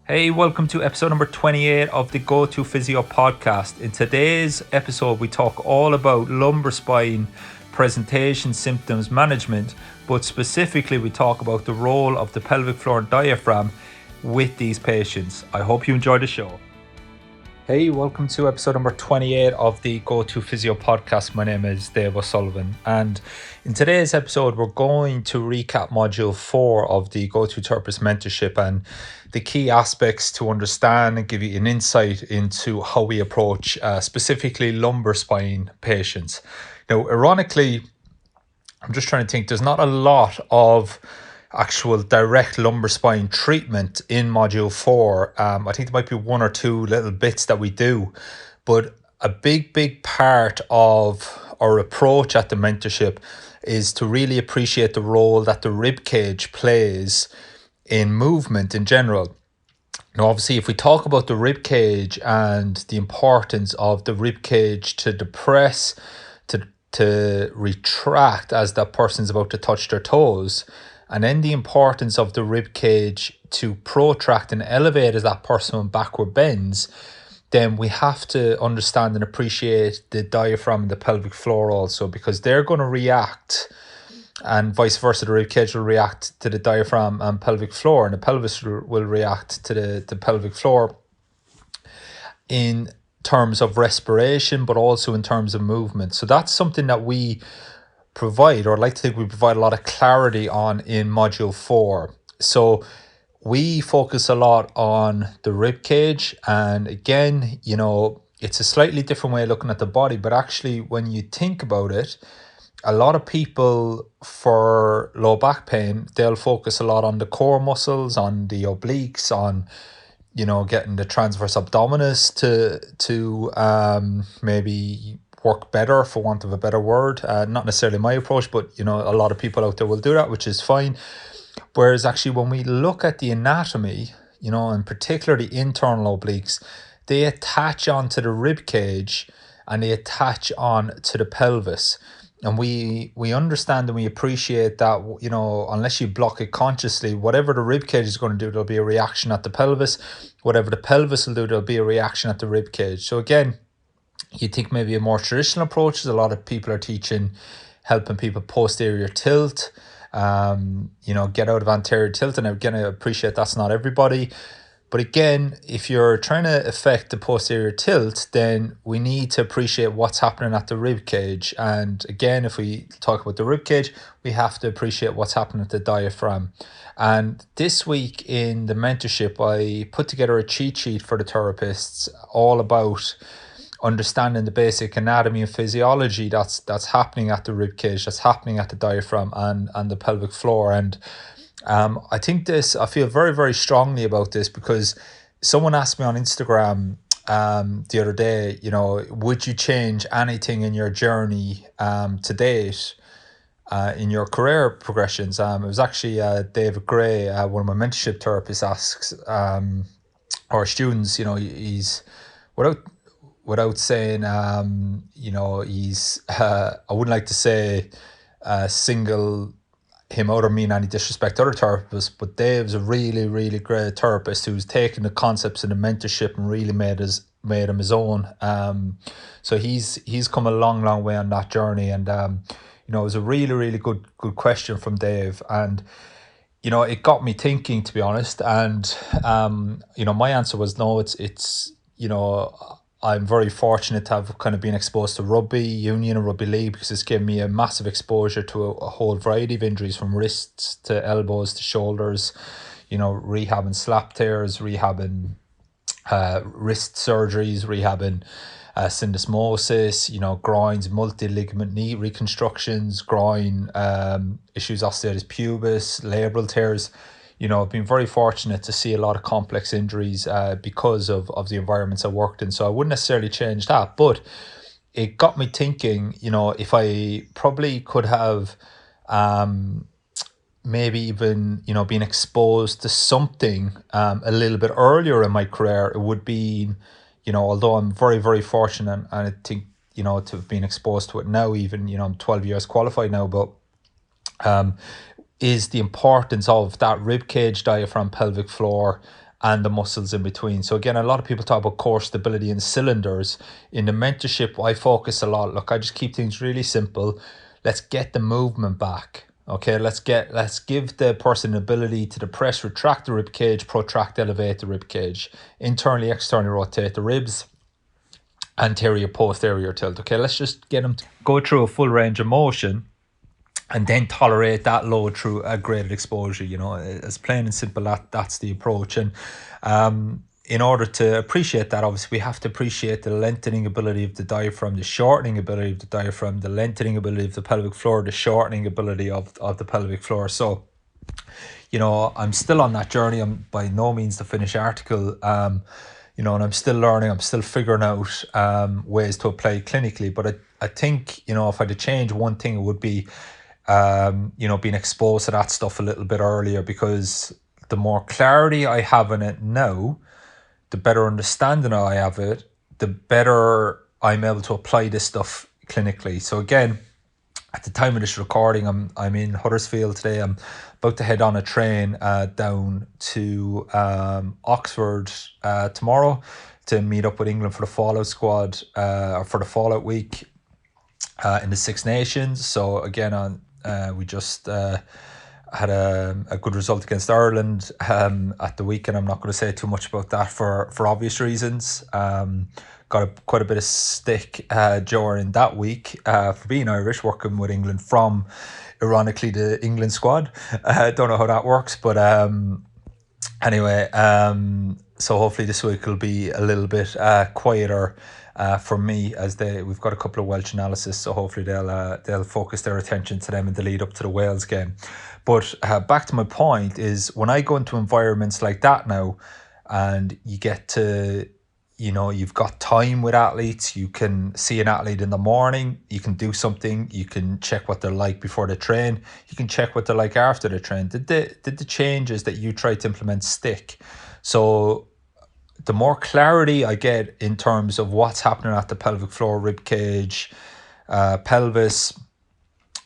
Hey, welcome to episode number 28 of the Go-To Physio podcast. In today's episode, we talk all about lumbar spine presentation symptoms management, but specifically we talk about the role of the pelvic floor and diaphragm with these patients. I hope you enjoy the show. Hey, welcome to episode number 28 of the Go-To Physio podcast. My name is Dave O'Sullivan, and in today's episode, we're going to recap module 4 of the Go-To Therapist Mentorship and the key aspects to understand and give you an insight into how we approach specifically lumbar spine patients. Now, ironically, I'm just trying to think, there's not a lot of actual direct lumbar spine treatment in module 4. I think there might be one or two little bits that we do, but a big part of our approach at the mentorship is to really appreciate the role that the rib cage plays in movement in general. Now, obviously, if we talk about the rib cage and the importance of the rib cage to depress, to retract as that person's about to touch their toes, and then the importance of the rib cage to protract and elevate as that person backward bends, then we have to understand and appreciate the diaphragm and the pelvic floor also, because they're going to react, and vice versa, the rib cage will react to the diaphragm and pelvic floor, and the pelvis will react to the pelvic floor in terms of respiration, but also in terms of movement. So that's something that we provide, or I'd like to think we provide a lot of clarity on in module 4. So we focus a lot on the rib cage, and again, it's a slightly different way of looking at the body, but actually when you think about it, a lot of people for low back pain, they'll focus a lot on the core muscles, on the obliques, on getting the transverse abdominis to maybe work better, for want of a better word. Not necessarily my approach, but a lot of people out there will do that, which is fine. Whereas actually when we look at the anatomy, and particularly the internal obliques, they attach onto the rib cage and they attach on to the pelvis. And we understand and we appreciate that, unless you block it consciously, whatever the rib cage is going to do, there'll be a reaction at the pelvis. Whatever the pelvis will do, there'll be a reaction at the rib cage. So again, you think maybe a more traditional approach is a lot of people are teaching, helping people posterior tilt, get out of anterior tilt. And again, I appreciate that's not everybody. But again, if you're trying to affect the posterior tilt, then we need to appreciate what's happening at the rib cage. And again, if we talk about the rib cage, we have to appreciate what's happening at the diaphragm. And this week in the mentorship, I put together a cheat sheet for the therapists all about understanding the basic anatomy and physiology that's happening at the rib cage, that's happening at the diaphragm and the pelvic floor. And I feel very, very strongly about this because someone asked me on Instagram the other day, would you change anything in your journey to date in your career progressions? It was actually David Gray, one of my mentorship therapists, asks our students, he's without saying, he's, I wouldn't like to say single him out or mean any disrespect to other therapists, but Dave's a really, really great therapist who's taken the concepts in the mentorship and really made him his own. So he's come a long way on that journey, and it was a really, really good question from Dave, and it got me thinking, to be honest. And my answer was no. It's I'm very fortunate to have kind of been exposed to rugby union and rugby league, because it's given me a massive exposure to a whole variety of injuries, from wrists to elbows to shoulders, rehabbing slap tears, rehabbing wrist surgeries, rehabbing syndesmosis, groins, multi-ligament knee reconstructions, groin issues, osteitis pubis, labral tears. I've been very fortunate to see a lot of complex injuries because of the environments I worked in. So I wouldn't necessarily change that, but it got me thinking, if I probably could have maybe even, been exposed to something a little bit earlier in my career, it would be, although I'm very, very fortunate, and I think, to have been exposed to it now, even, I'm 12 years qualified now, but is the importance of that rib cage, diaphragm, pelvic floor, and the muscles in between. So again, a lot of people talk about core stability and cylinders. In the mentorship, I focus a lot. Look, I just keep things really simple. Let's get the movement back. Okay, let's give the person the ability to depress, retract the rib cage, protract, elevate the rib cage, internally, externally rotate the ribs, anterior, posterior tilt. Okay, let's just get them to go through a full range of motion and then tolerate that load through a graded exposure. As plain and simple, that's the approach. And in order to appreciate that, obviously we have to appreciate the lengthening ability of the diaphragm, the shortening ability of the diaphragm, the lengthening ability of the pelvic floor, the shortening ability of the pelvic floor. So I'm still on that journey. I'm by no means the finished article, and I'm still learning. I'm still figuring out ways to apply clinically. But I think, if I had to change one thing, it would be being exposed to that stuff a little bit earlier, because the more clarity I have in it now, the better understanding I have it, the better I'm able to apply this stuff clinically. So again, at the time of this recording, I'm in Huddersfield today. I'm about to head on a train down to Oxford tomorrow to meet up with England for the Fallout squad, or for the Fallout week in the Six Nations. So again, we just had a good result against Ireland at the weekend. I'm not going to say too much about that for obvious reasons. Got quite a bit of stick during that week for being Irish, working with England from, ironically, the England squad. Don't know how that works, but anyway, so hopefully this week will be a little bit quieter for me, as we've got a couple of Welsh analysis, so hopefully they'll focus their attention to them in the lead up to the Wales game. But back to my point is, when I go into environments like that now, and you get to, you've got time with athletes, you can see an athlete in the morning, you can do something, you can check what they're like before they train, you can check what they're like after they train. Did the changes that you try to implement stick? So the more clarity I get in terms of what's happening at the pelvic floor, rib cage, pelvis,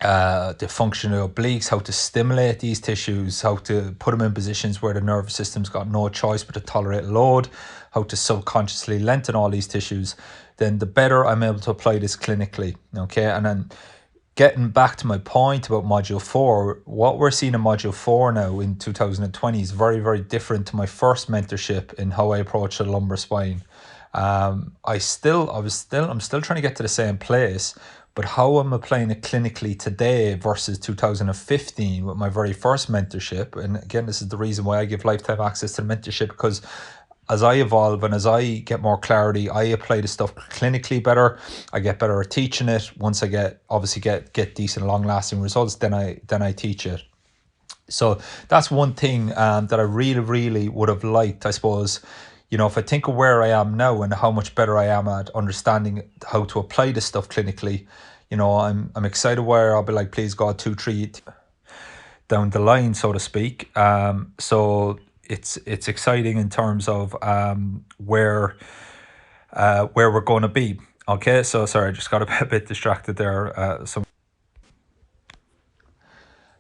the function of obliques, how to stimulate these tissues, how to put them in positions where the nervous system's got no choice but to tolerate load, how to subconsciously lengthen all these tissues, then the better I'm able to apply this clinically. Okay, and then getting back to my point about Module 4, what we're seeing in Module 4 now in 2020 is very, very different to my first mentorship in how I approach the lumbar spine. I'm still trying to get to the same place, but how I'm applying it clinically today versus 2015 with my very first mentorship. And again, this is the reason why I give lifetime access to the mentorship, because as I evolve and as I get more clarity, I apply the stuff clinically better. I get better at teaching it. Once I get decent, long-lasting results, then I teach it. So that's one thing that I really, really would have liked, I suppose. If I think of where I am now and how much better I am at understanding how to apply this stuff clinically, I'm excited where I'll be like, please God, 2-3 down the line, so to speak. So it's exciting in terms of where we're going to be. Okay, so sorry, I just got a bit distracted there.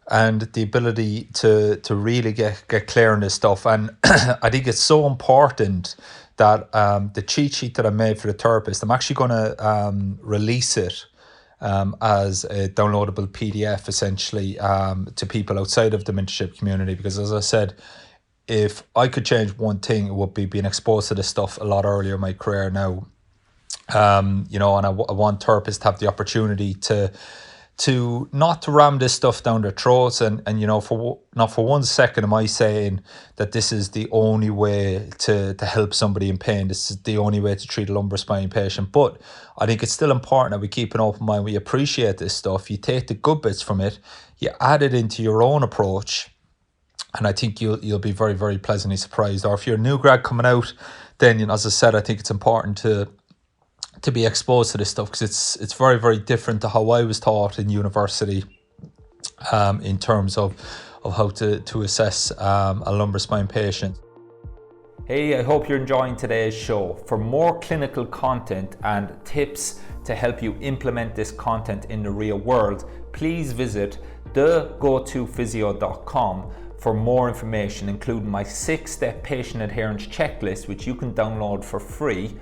And the ability to really get clear on this stuff. And I think it's so important that the cheat sheet that I made for the therapist, I'm actually going to release it as a downloadable PDF, essentially, to people outside of the mentorship community. Because as I said, if I could change one thing, it would be being exposed to this stuff a lot earlier in my career now. And I want therapists to have the opportunity to not to ram this stuff down their throats, and for not for 1 second am I saying that this is the only way to help somebody in pain. This is the only way to treat a lumbar spine patient. But I think it's still important that we keep an open mind. We appreciate this stuff. You take the good bits from it, you add it into your own approach, and I think you'll be very, very pleasantly surprised. Or if you're a new grad coming out, then as I said, I think it's important to be exposed to this stuff, because it's very, very different to how I was taught in university, in terms of how to assess a lumbar spine patient. Hey, I hope you're enjoying today's show. For more clinical content and tips to help you implement this content in the real world, please visit thegotphysio.com for more information, including my 6-step patient adherence checklist, which you can download for free.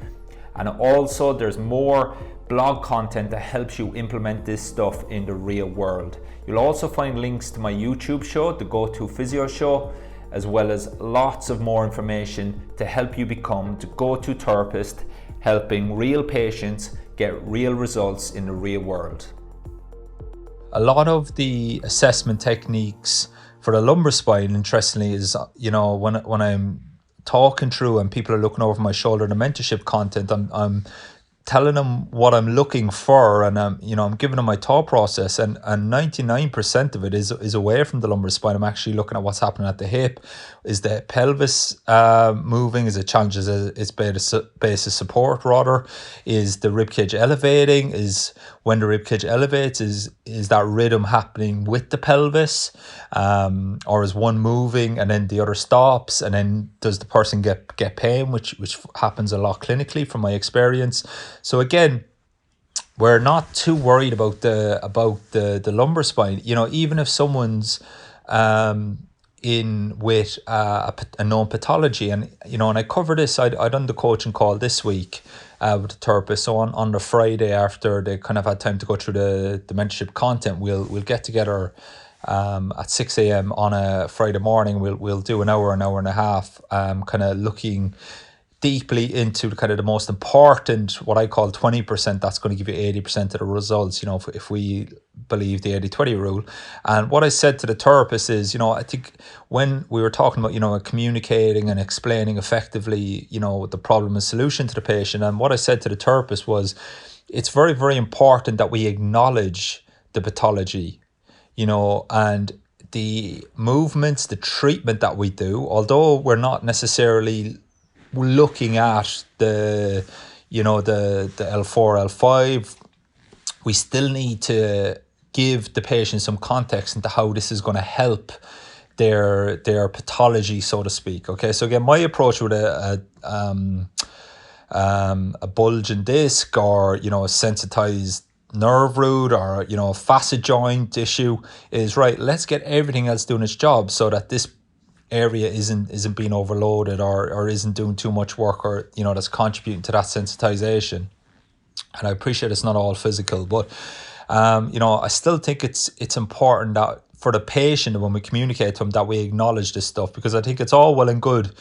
And also there's more blog content that helps you implement this stuff in the real world. You'll also find links to my YouTube show, the Go-To Physio show, as well as lots of more information to help you become the go-to therapist, helping real patients get real results in the real world. A lot of the assessment techniques for the lumbar spine, interestingly, is, when I'm talking through and people are looking over my shoulder, the mentorship content, I'm telling them what I'm looking for, and I'm giving them my thought process, and 99% of it is away from the lumbar spine. I'm actually looking at what's happening at the hip. Is the pelvis moving? Is it challenges its base of support rather? Is the ribcage elevating? Is when the ribcage elevates, is that rhythm happening with the pelvis, or is one moving and then the other stops, and then does the person get pain, which happens a lot clinically from my experience. So again, we're not too worried about the lumbar spine. Even if someone's in with a known pathology, and I cover this. I done the coaching call this week with the therapist. So on the Friday, after they kind of had time to go through the mentorship content, we'll get together at 6 a.m. on a Friday morning. We'll do an hour and a half, kind of looking deeply into kind of the most important, what I call 20%, that's going to give you 80% of the results, if we believe the 80-20 rule. And what I said to the therapist is, I think when we were talking about, communicating and explaining effectively, the problem and solution to the patient, and what I said to the therapist was, it's very, very important that we acknowledge the pathology, and the movements, the treatment that we do, although we're not necessarily looking at the L4, L5, we still need to give the patient some context into how this is going to help their pathology, so to speak. Okay, so again, my approach with a bulging disc, or a sensitized nerve root, or a facet joint issue, is right. Let's get everything else doing its job so that this area isn't being overloaded, or isn't doing too much work, or that's contributing to that sensitization. And I appreciate it's not all physical, but I still think it's important that for the patient, when we communicate to them, that we acknowledge this stuff, because I think it's all well and good,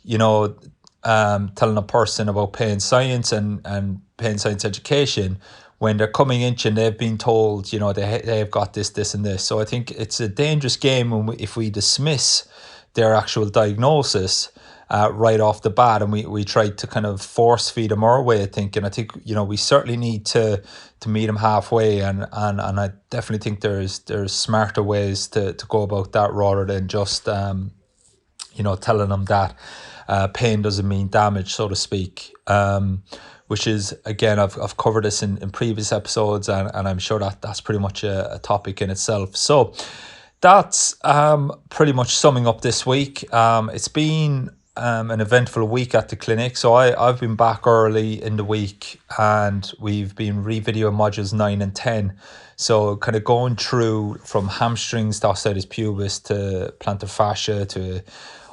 telling a person about pain science and pain science education when they're coming in and they've been told, they've got this and this. So I think it's a dangerous game if we dismiss their actual diagnosis right off the bat, and we try to kind of force feed them our way of thinking. I think we certainly need to meet them halfway, and I definitely think there's smarter ways to go about that, rather than just telling them that pain doesn't mean damage, so to speak. Which is, again, I've covered this in previous episodes, and I'm sure that's pretty much a topic in itself. So that's pretty much summing up this week. It's been an eventful week at the clinic. So I've been back early in the week, and we've been re-videoing modules 9 and 10. So kind of going through from hamstrings to osteitis pubis to plantar fascia to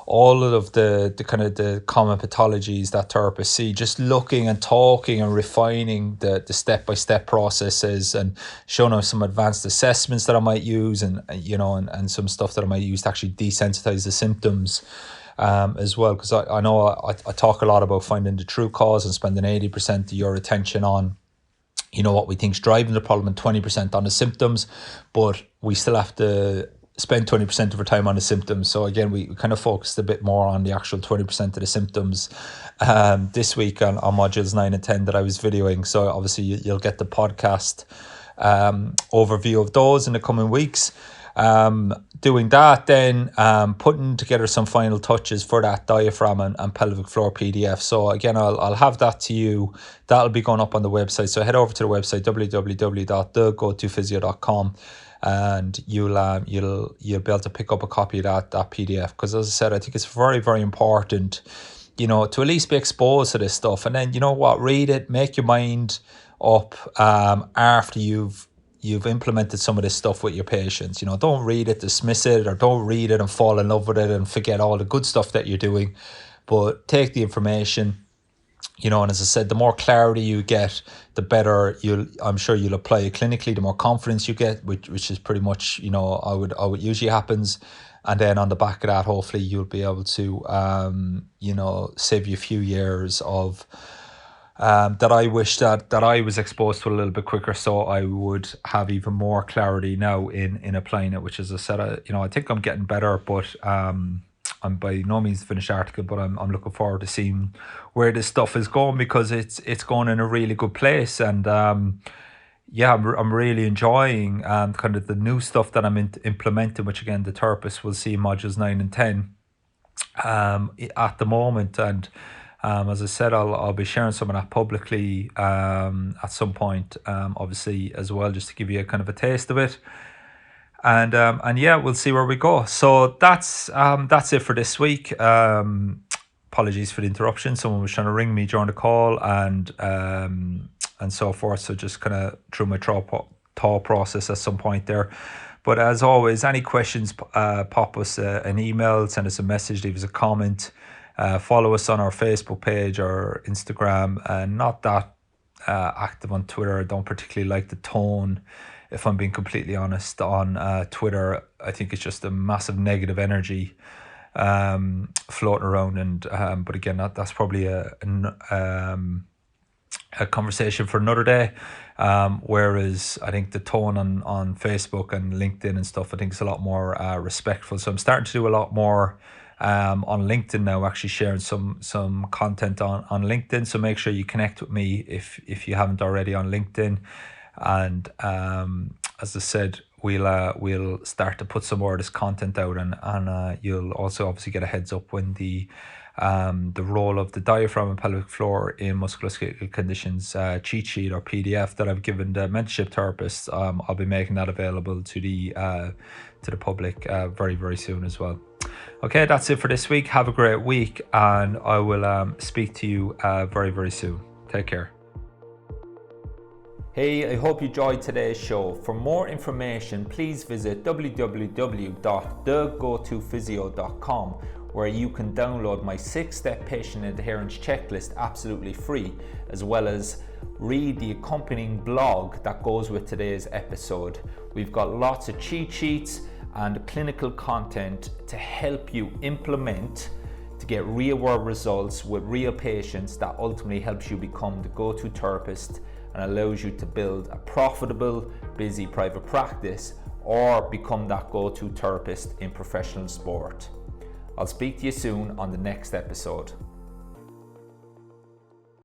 all of the kind of the common pathologies that therapists see, just looking and talking and refining the step-by-step processes, and showing them some advanced assessments that I might use, and and some stuff that I might use to actually desensitize the symptoms as well, because I know I talk a lot about finding the true cause and spending 80% of your attention on what we think is driving the problem and 20% on the symptoms, but we still have to spend 20% of our time on the symptoms. So again, we kind of focused a bit more on the actual 20% of the symptoms this week on modules 9 and 10 that I was videoing. So obviously you'll get the podcast overview of those in the coming weeks. Doing that, then putting together some final touches for that diaphragm and pelvic floor PDF. So again, I'll have that to you. That'll be going up on the website. So head over to the website, www.thegotophysio.com, and you'll be able to pick up a copy of that PDF. Because as I said, I think it's very, very important, to at least be exposed to this stuff. And then, read it, make your mind up after you've you've implemented some of this stuff with your patients. Don't read it, dismiss it, or don't read it and fall in love with it and forget all the good stuff that you're doing. But take the information, and as I said, the more clarity you get, the better I'm sure you'll apply it clinically. The more confidence you get, which is pretty much, how it usually happens. And then on the back of that, hopefully you'll be able to, save you a few years of that I wish that I was exposed to a little bit quicker, so I would have even more clarity now in applying it. Which, as I said, I think I'm getting better, but I'm by no means the finished article. But I'm looking forward to seeing where this stuff is going, because it's going in a really good place. And I'm really enjoying kind of the new stuff that I'm implementing, which again the therapist will see in modules 9 and 10 at the moment. And as I said, I'll be sharing some of that publicly at some point, obviously as well, just to give you a kind of a taste of it. And we'll see where we go. So that's it for this week. Apologies for the interruption. Someone was trying to ring me during the call and so forth. So just kind of through my thought process at some point there. But as always, any questions, pop us an email, send us a message, leave us a comment. Follow us on our Facebook page or Instagram. Not that active on Twitter. I don't particularly like the tone, if I'm being completely honest, on Twitter. I think it's just a massive negative energy floating around. And but again, that's probably a conversation for another day. Whereas I think the tone on Facebook and LinkedIn and stuff, I think is a lot more respectful. So I'm starting to do a lot more on LinkedIn now, actually sharing some content on LinkedIn. So make sure you connect with me if you haven't already on LinkedIn. And as I said, we'll start to put some more of this content out, and you'll also obviously get a heads up when the role of the diaphragm and pelvic floor in musculoskeletal conditions cheat sheet or PDF that I've given the mentorship therapists. I'll be making that available to the public very, very soon as well. Okay, that's it for this week. Have a great week, and I will speak to you very, very soon. Take care. Hey, I hope you enjoyed today's show. For more information, please visit www.thegottophysio.com, where you can download my 6-step patient adherence checklist absolutely free, as well as read the accompanying blog that goes with today's episode. We've got lots of cheat sheets and clinical content to help you implement to get real world results with real patients, that ultimately helps you become the go-to therapist and allows you to build a profitable, busy private practice, or become that go-to therapist in professional sport. I'll speak to you soon on the next episode.